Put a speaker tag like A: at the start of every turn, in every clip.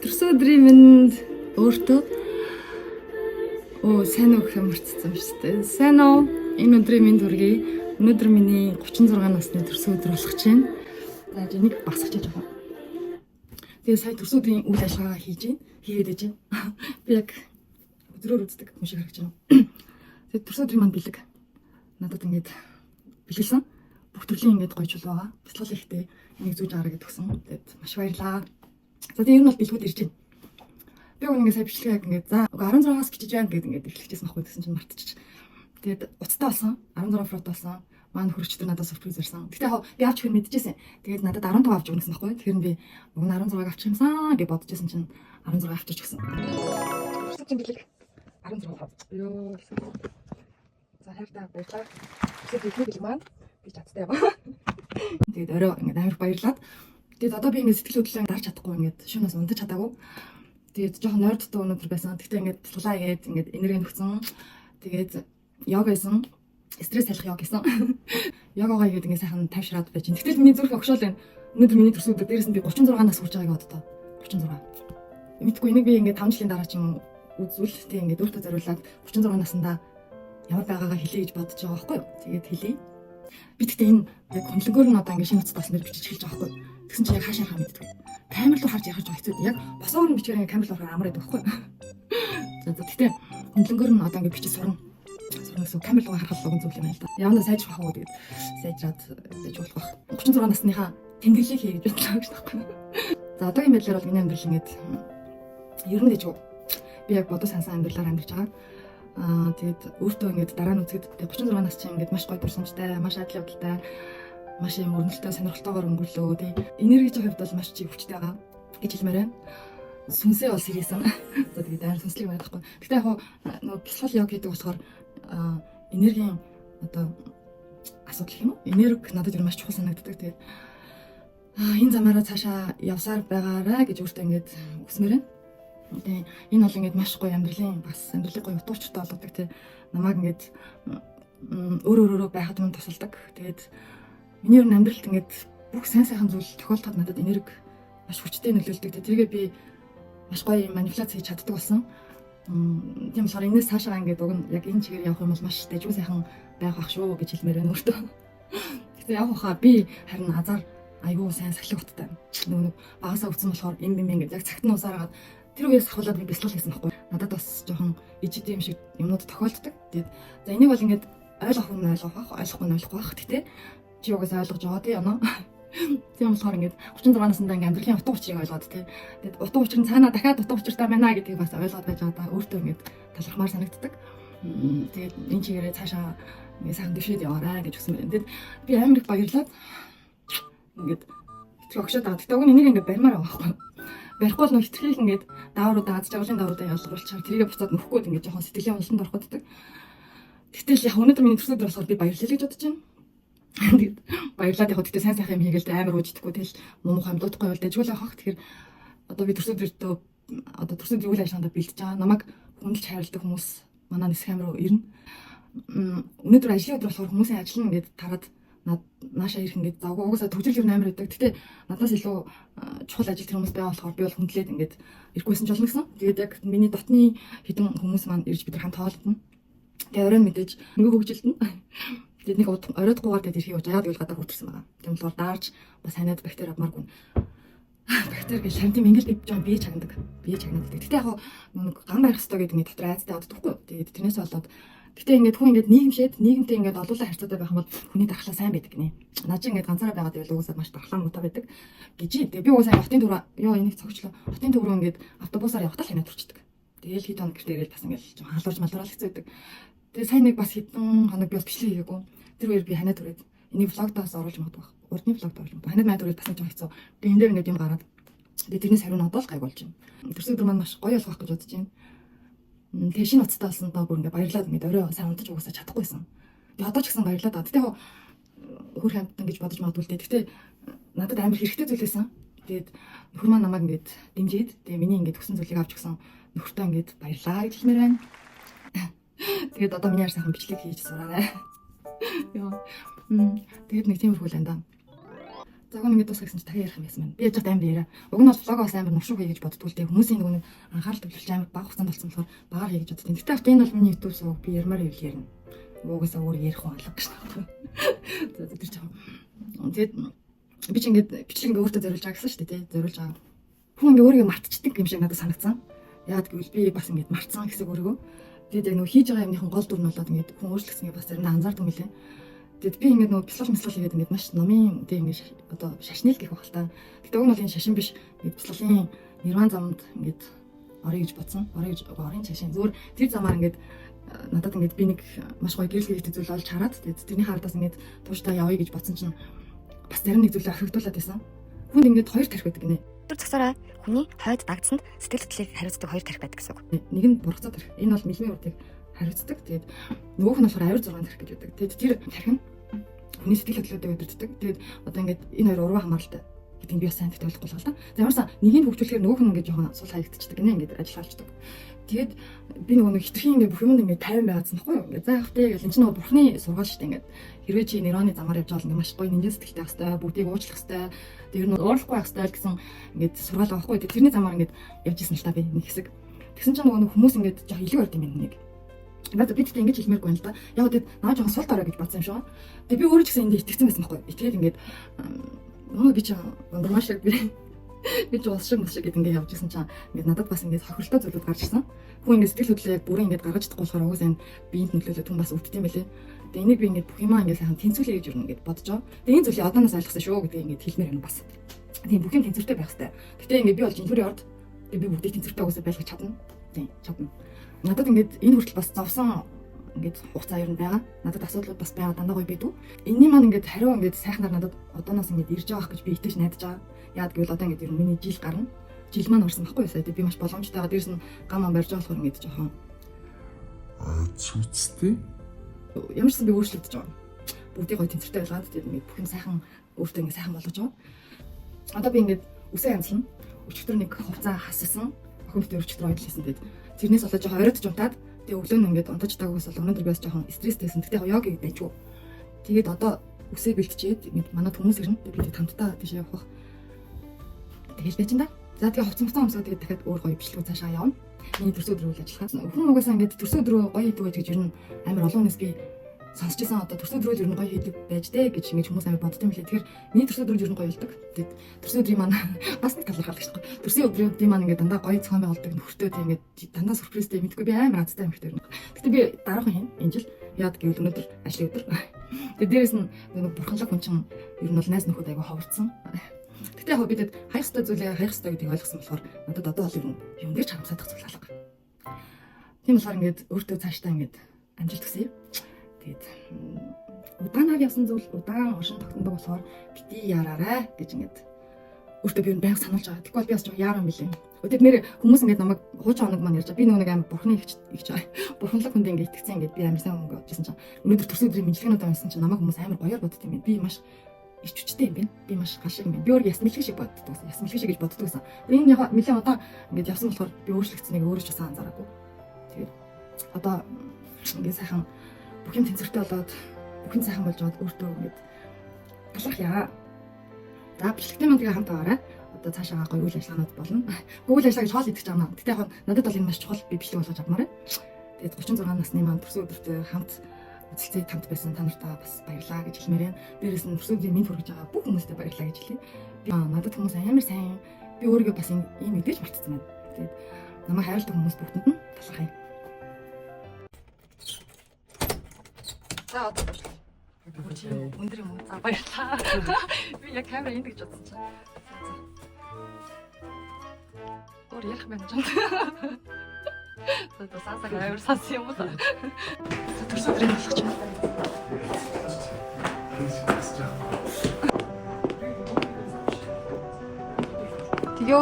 A: Төрсөн өдрийн минь өөртөө сайн уу гэх юм марцсан шүү дээ. Сайн уу? Энэ өдрийн минь хүргэе. Өнөөдөр миний 36 насны төрсөн өдөр болох чинь. За нэг багсах гэж байгаа. Тэгээ сая төрсөн өдрийн үйл ажиллагаа хийгээд байж байна. Би яг өдрөөр үздэг хүн шиг харагдаж байна. Тэгээ төрсөн өдрийн манд бэлэг. Надад ингэж бэлгэлсэн. Бүх төрлийн ингэж гоё чул байгаа. Бяцлал ихтэй энийг зүүж аваа гэдээ тгсэн. Тэгээд маш баярлаа. За тийм ер нь бол бэлгүүд ирж байна. Би ингээд сая бичлэгээ яг ингээд за 16-аас бичиж байна гэдэг ингээд эхлэхжсэн байхгүй гэсэн чинь мартчих. Тэгээд уцтай болсон. 16 фрот болсон. Маань хөрөгчдөр надад сюрприз ирсэн. Гэтэ яг би авч хэр мэдчихсэн. Тэгээд надад 15 авч өгнөсөн байхгүй. Тэгэхээр би уг нь 16-ыг авчих юмсан гэж бодчихсон чинь 16 авчиж өгсөн. Өсөж бэлэг 16 авч. Ёо. За хайртай баярлаа. Тэгээд бэлэг маань би чадтай яваа. Тэгээд орой ингээд амар баярлаад. Тэгээд одоо би ингээд сэтгэл хөдлөлөө дарж чадахгүй ингээд шөнөөс унтаж чадаагүй. Тэгээд жоохон нойрдтой өнөдөр байсан. Тэгтээ ингээд тулаа игээд ингээд энерги нөхсөн. Тэгээд йога хийсэн. Стресс салах йога хийсэн. Йогагоо игээд ингээд сайхан тайвшраад байж. Тэгтэл миний зүрх огшоол байна. Өнөөдөр миний төрсөн өдөр дээрээс нь би 36 нас хүрч байгааг боддоо. 36. Мэдгүй энийг би ингээд 5 жилийн дараа ч юм үзвэл тэг ингээд өөртөө зориулаад 36 наснда ямар байгаагаа хэлье гэж бодож байгаа байхгүй юу? Тэгээд хэлье. Би тэгтээ энэ яг хөндлөнгөөр нь одоо ингээд шинэ утас таснаар бичиж эхэлж байгаа байхгүй юу? Тэгсэн чинь яг хаашаа хаа мэддэг. Камер руу харж ярих хэцүү. Яг босоор нь бичгээр камер руу хараа амраад байхгүй юу? За тэгтээ хөндлөнгөөр нь одоо ингээд бичиж сурна. Сурнасаа камер руу харахад логон зүйл юм л да. Явна сайжрах уу тэгээд сайжраад байж болох байх. 36 насныхаа тэмдэглэлийг хий гэж бодлоо гэж байхгүй юу? За одоогийн байдлаар бол миний амьдрал ингээд ер нь гэж би яг бодож сансан амьдралаар амьдарч байгаа. Тэгээд өөртөө ингээд дараа нь үзэхэд 36 нас чинь ингээд маш гоё дурсамжтай, маш адил явдалтай, маш юм өрнөлтөө сонирхолтойгоор өнгөрлөө тий. Энержийн хувьд бол маш чиг хүчтэй байгаа гэж хэлмээр байна. Сүнсээ бол сэрийсэн. За тэгээд амар сүнслэг байхгүй. Гэтэ яг нөгөө бяцлал йог гэдэг болохоор энергийн одоо асуудал юм уу? Энерги надад ер нь маш чухал санагддаг. Тэгээд энэ замаараа цаашаа явсаар байгаарай гэж өөртөө ингээд хүсмээр байна. Тэгээ энэ бол ингээд маш гоё амьдралын бас амьдралыг гоё утуучтай болгодог тий. Намайг ингээд өөрөө байхад мань тусалдаг. Тэгээд миний ер нь амьдралд ингээд бүх сайн сайхан зүйл тохиолдоход надад энерги маш хүчтэй нөлөөлдөг. Тэгээ би маш гоё манипуляц хийж чаддаг болсон. Тийм болохоор энэс цаашаа ингээд уг нь яг энэ чигээр явах юм бол маш дэжгүй сайхан байх ах шүү гэж хэлмээр байна өөртөө. Гэтэ яг хаа би харин азар айгүй сайн сахилга уттай. Нөгөө багасаа өвцөн болохоор юм ингээд яг цагт нь усаараад тэр үеэс хавуулаад би бяцлал хийсэн байхгүй. Надад бас жоохон ижид юм шиг юмнууд тохиолддог. Тэгээд за энийг бол ингээд ойлгох хүн ойлгох бах, ойлгохгүй нь ойлгохгүй бах. Гэтэ чи угаасаа ойлгож байгаа тий яна. Тийм болохоор ингээд 36 наснда ингээд амьдралын утга учирыг ойлгоод тий. Тэгээд утга учир нь цаанаа дахиад утга учиртай байна гэдгийг бас ойлгоод байж байгаа да. Өөртөө ингээд талархмаар санагддаг. Тэгээд энэ чигээрээ цаашаа ингээд сайхан дэвшээд яваарай гэж хүсэн байна. Тэгээд би амар их баярлаад ингээд тэр огшоод байгаа. Тэгтээ уг нь энийг ингээд барьмаар байгаа байхгүй. Барихгүй бол хитрхийг ингээд даавруудаа аз жаргалын даавруудаа ялгуулчаар тэрийгэ буцаад нөхгүй ингээд жоохон сэтгэлийн уналтанд ороходдаг. Гэтэл яг өнөөдөр миний төрсөн өдөр болохоор би баярлалаа гэж бодож байна. Тэгээд баярлаад яг гэхдээ сайн сайхан юм хийгээл амар ууждаггүй тэгэл муу мухай амдуудахгүй бол дэжгүүл авах. Тэгэхээр одоо би төрсөн өдөртөө одоо төрсөн өдрийн үйл ажиллагаанд бэлдэж байгаа. Намайг хүндэлж хайрладаг хүмүүс манай нисэх амир ирнэ. Өнөөдөр ажлын өдөр болохоор хүмүүсийн ажил нь ингээд тараад наашаа ирэх ингээд завгүй угаасаа төгжрөл юм амар байдаг. Гэтэ надаас илүү чухал ажил тэр хүмүүс байгаа болохоор би бол хүндлээд ингээд ирэхгүйсэн ч болно гэсэн. Тэгээд яг миний дотны хэдэн хүмүүс маань ирж бид нар хамт хоолтно. Тэгээд оройн мэдээж нөгөө хөгжилдэн. Тэгээд нэг оройдгуугаар тэгээд ирэхийг яаж яагаад гадаа хүртэрсэн байгаа. Тийм болохоор даарж бас ханаад бактери авмааргүй. Бактери гэж шантим ингээд бий жоо бие чагнадаг. Бие чагнадаг. Гэтэ яг нэг ган барих хэрэгтэй гэдэг нэг дотор айцтай боддоггүй. Тэгээд тэрнээс болоод гэтэ ингээд хүн ингээд нийгэмшээд нийгэмтэй ингээд олуулаа харьцаатай байх юм бол хүний дархлаа сайн байдаг гинэ. Наа чи ингээд ганцаараа байгаад байвал угаасаа маш дархлаа муутай байдаг гэж. Тэгээ би угаасаа хотын төв ёо энийг цогчлоо. Хотын төв рүү ингээд автобусаар явахтаа л хянаад турчдаг. Тэгээл хэд хоног гэртээ ирэл бас ингээд халуурж малруулах хэцүү байдаг. Тэгээ сайн нэг бас хэдэн хоног би бол бичлэг хийгээгүй. Тэр үеэр би ханаад түрээд энийг влогдоос оруулж магадгүй. Урдны влогд оруулж магадгүй. Ханаад маа түрээд бас нэг жоо хэцүү. Тэгээ энэ дээр ингээд юм гараад. Тэгээ тэрнээс хариу надад л гайг болж байна. Төрсөн өдөр маань маш гоё болох гэж бодож байна. Тэгээ шинэ уцтай болсон даа бүр ингээ баярлаад ингээ орой сайн унтаж угаасаа чадахгүйсэн. Тэгээ одоо ч гэсэн баярлаад байгаа. Тэгтээ хөр хамтан гэж бодож магадгүй л дээ. Тэгтээ надад амар хэрэгтэй зүйл байсан. Тэгээд нөхөр маань намайг ингээд дэмжиж тэгээ миний ингээд хүссэн зүйлийг авч өгсөн нөхөртөө ингээд баярлаа гэж хэлмээр байна. Тэгээд одоо миний сайхан бичлэг хийж сураарай. Йоо. Тэгээд нэг тиймэрхүү л энэ даа. За гоо ингээд тусах гэсэн чи дахиад ярих юм байсан байна. Би яаж тайм дээр. Уг нь бол влог бас амар новшуу хий гэж боддгоо л дээ. Хүмүүсийн нөгөө анхаарал төвлөрч амар бага хугацаанд болсон болохоор багаар хий гэж боддог. Гэхдээ энэ бол миний YouTube суу би ярмаар юу ярина. Угаасаа өөр ярих уу алга гэж байна. За тэр жоо. Тэгээд би ч ингээд бичлэг ингээд өөртөө зориулж байгаа гэсэн шүү дээ тий. Зориулж байгаа. Хүн ингээд өөрийгөө мартчихдаг юм шиг надад санагдсан. Яагаад гэвэл би бас ингээд мартсан гэсэн өөрийгөө. Тэгээд яг нөгөө хийж байгаа юмныхан гол дүр нь болоод ингээд хүн өөрчлөгснээ бас заримдаа анзаардаг юм лээ. Тэгэд би ингээд нөгөө бяцлал хийгээд ингээд маш номын тийм ингээд одоо шашнил гэх байх л та. Гэтэ уг нь бол энэ шашин биш. Ингээд бяцлалын нирван замд ингээд орё гэж бодсон. Орын шашин зүгээр тэр замаар ингээд надад ингээд би нэг маш гоё гэрэл хийх зүйл олж хараад тэгээд тэрний харадаас ингээд тууштай явъя гэж бодсон чинь бас зарим нэг зүйлээ охигдуулаад байсан. Хүнд ингээд хоёр тарих байдаг гинэ.
B: Тэр цагсаараа хүний хойд дагдсанд сэтгэл хөдлөлийг хариуцдаг хоёр тарих байдаг гэсэн үг.
A: Нэг нь бургацаа тарих. Энэ бол мэлмийн урдыг хариуцдаг. Тэгээд нөгөөх нь болохоор авир 6 тарих гэж байдаг. Тэгээд тэр тарих нь хүний сэтгэл хөдлөлөдөө өдөртдөг. Тэгээд одоо ингээд энэ хоёр урваа хамааралтай гэдгийг би бас сайн тэтгэлэхгүй л байна. За ямарсан нэгийг хөгжүүлэхээр нөгөөх нь ингээд жоохон сул хаягдчихдаг гинэ ингээд ажиллаалчдаг. Тэгээд би нөгөө хитрхийн ингээд бүх юмд ингээд 50 байгаадсан байхгүй юу? Ингээд за явах тий гэж энэ чинь нөгөө бурхны сургаал шүү дээ ингээд. Хэрвээ чи нейроны замаар явж байгаа бол ингээд маш гоё нэмжин сэтгэлтэй байх хэрэгтэй, бүгдийг уучлах хэрэгтэй. Тэр нь уурлахгүй байх хэрэгтэй гэсэн ингээд сургаал байхгүй. Тэрний замаар ингээд явж исэн л та би нэг хэсэг. Тэгсэн чинь нөгөө хүмүүс ингээд жоох илүү барьд юм байна нэг. Надад би тэгтээ ингэж хэлмээргүй юм л да. Яг тэгэд наа жоохон сул дараа гэж бодсон юм шиг байна. Тэгээ би өөрөө ч гэсэн энд итгэсэн байсан байхгүй юу? Итгээд ингээд би ч маш их би ч уус шиг гэдэг ингээд явж исэн чинь ингээд надад бас ингээд хохирлтой зүйлүүд гарч ирсэн. Хүн ингээд сэтгэл хөдлөлөө яг бүрэн ингээд гаргаж чадахгүй болохоор угсаа энэ биеийн нөлөөлөлт хүн бас өвддөг юм байлээ. Тэгээ энийг би ингээд бүх юмаа ингээд сайхан тэнцвүүлээ гэж юу ингээд бодож байгаа. Тэгээ энэ зүйлийг одооноос ойлгосон шүү гэдэг ингээд хэлмээр юм бас. Тийм бүх юм тэнцвэртэй байх хэрэгтэй. Гэтэ ингээд би болж инженерийн орд тэгээ би бүгдийг тэнцвэртэй угсаа байлгах чадна. Тийм чадна. Надад ингээд энэ хүртэл бас зовсон ингээд хугацаа ер нь байгаа. Надад асуудлууд бас байгаа дандаа гоё бидүү. Энэний маань ингээд хариу ингээд сайхнаар надад одооноос ингээд ирж байгаа гэж би итгэж найдаж байгаа. Яагаад гэвэл одоо ингээд ер нь миний жил гарна. Жил маань орсон байхгүй юу сая. Би маш боломжтойгоо дээрс нь гам барьж байгаа болохоор ингээд жоохон цүцтэй. Ямар ч сан би өөрчлөгдөж байгаа. Бүгдийг гоё тэнцвэртэй байлгаад тэгээд ингээд бүх юм сайхан өөртөө ингээд сайхан болгож байгаа. Одоо би ингээд үсээ янзлна. Өчигдөр нэг хувцас хассан. Охин дээр өчигдөр ойлсон тэгээд тэрнээс болоод жоохон оройтж унтаад тэгээ өглөө нь ингээд унтаж таагаас бол өнөөдөр би бас жоохон стресстэйсэн. Тэгтээ йоги дэжгүй. Тэгээд одоо үсээ бэлтжээд ингээд манад хүмүүс ирнэ. Тэгээд би хамтдаа тийш явах. Тэгэл байж энэ. За тэгээ хувцсан өмсгөө тэгээд дахиад өөр гоё бичлэгүүд цаашаа явна. Миний төрсөн өдрөө үйл ажиллагаа. Хүн угаасаа ингээд төрсөн өдрөө гоё хийдэг байж гэж ер нь амар олон хүнээс би сонсч байсан. Одоо төрсөн өдрөө ер нь гоё хийдэг байж дээ гэж ингэж хүмүүс амар боддог юм лээ. Тэгэхээр миний төрсөн өдрөө ер нь гоё болдог. Тэгээд төрсөн өдрийн маань бас нэг талархал гэж байна. Төрсөн өдрийн маань ингээд дандаа гоё цохон байгуулдаг нөхөртөө тийм ингээд дандаа сүрпризтэй мэдгүй би амар азтай юм хэрэгтэй. Гэтэ би дараахан юм энэ жил яад гэвэл өнөөдөр ажлын өдөр. Тэгээд дээрэс нь нэг бурханлаг хүн чинь ер нь бол найз нөхөд аяга ховорцсон. Гэтэ яг бидэд хайх ёстой зүйлээ хайх ёстой гэдгийг ойлгосон болохоор надад одоо бол ер нь юм дээр харамсаад зүйл алга. Тийм болохоор ингээд өөртөө цаашдаа ингээд амжилт хүсье. Тэгээд удаанаар явсан зүйл удаан оршин тогтнодог болохоор бити яраарай гэж ингээд өөртөө би байнга сануулж байгаа. Тэгвэл би бас жоо яаран билээ. Өдөд нэр хүмүүс ингээд намайг хууч хоног маань ярьж байгаа. Би нэг амар бурхны ихч байгаа. Бурханлаг хүнд ингээд итгэцэн ингээд би амар сайн өнгө бодчихсон чинь өнөөдөр төрсөн өдрийн мэдлэгнүүд авсан чинь намайг хүмүүс амар гоёор бодд юм байна. Би маш ичвчтэй юм байна. Би маш гал шиг юм байна. Би өөр яс мэлхэг шиг боддог. Яс мэлхэг шиг гэж боддог гэсэн. Энэ яг нэлээд одоо ингээд явсан болохоор би өөрчлөгдсөнийг өөрөө ч бас анзаараагүй. Тэгээд одоо ингээд сайхан бүх юм тэнцвэртэй болоод бүх юм сайхан болж аваад өөртөө ингээд талах яа. За бичлэгтэй маань тэгээ хамт аваарай. Одоо цаашаа гоё үйл ажиллагаанууд болно. Үйл ажиллагаа гэж хоол идэх гэж байна. Гэтэ яг надад бол энэ маш чухал би бичлэг болгож авмаар байна. Тэгээд 36 насны маань төрсөн өдөртөө хамт үзэлцээ хамт байсан та нартаа бас баярлаа гэж хэлмээр байна. Дээрээс нь төрсөн өдрийн минь хүргэж байгаа бүх хүмүүстээ баярлаа гэж хэлье. Би надад хүмүүс амар сайн. Би өөрийгөө бас ийм мэдээж мартсан байна. Тэгээд намайг хайрладаг хүмүүс бүгдэнд нь талархъя. За одоо өндөр юм уу? За баярлаа. Би яг камера энд гэж бодсон чинь. Өөр ярих байна ч юм. Одоо сасаг авир сас юм уу? Төрсөн өдрийн болгоч байна. Тиё.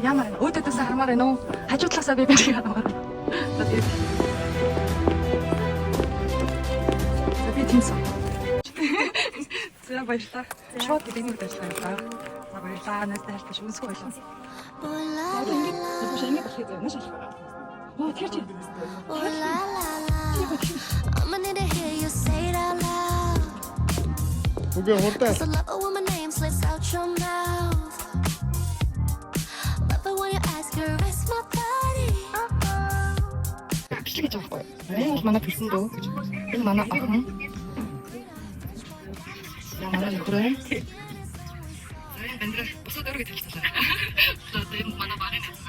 A: Ямар өөдөөс хармаар байна уу? Хажуу талаасаа би бэрхий хармаар. Би тэнсэн. За баярлалаа. Шууд гэдэг ажиллагаа. За баярлалаа. Надад хальтаж үнсгүй байлаа. Ингэж ингэ болохгүй зөө маш их. Оо тэр чи. I'm gonna hear you say it out loud.
C: Үгүй хурдаа.
D: I love it when my name slips out your mouth. Love it when you ask to rest my body.
A: бичлэг гэж байгаа байхгүй. Энэ бол манай төлсөн дөө. Энэ манай охин. Манай нөхөр. Энэ бэндрэ босоод өргөж хэлчихсэн. Одоо энэ манай багын нэс.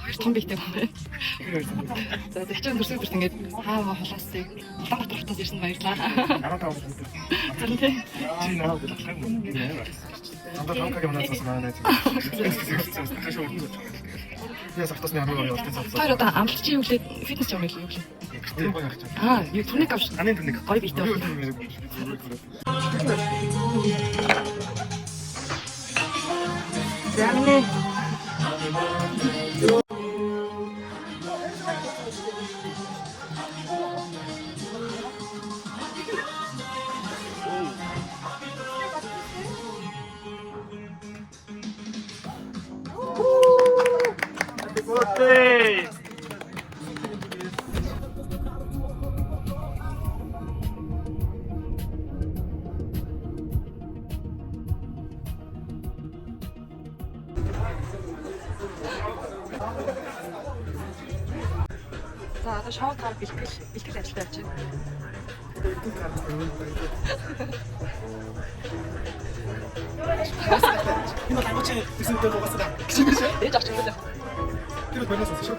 A: Хоёр том бийтэй байна. За тэгчэн төрсөн төрт ингээд хаава холоостыг Улаанбаатар хотод ирсэн баярлаа.
C: 15 минут.
A: Зарим тий.
C: Чи наад болох юм. Анда танкагийн манаас манай. Яс автосны хамгийн гоё болтой цаа.
A: Тэр одоо амтлагчийн үлээд фитнес юм уу юу вэ?
C: Тийм гоё ахчих.
A: Юу түрник авч.
C: Анын түрник.
A: Гоё бийтэй байна. Яминэ.
C: Birthday!
A: За одоо шоу таар бэлтгэл ажилтаа явж байна.
C: Энэ лагч гэсэн дээр дуусах.
A: Ээж авч байгаа.
C: Тэр бэнээс шүү.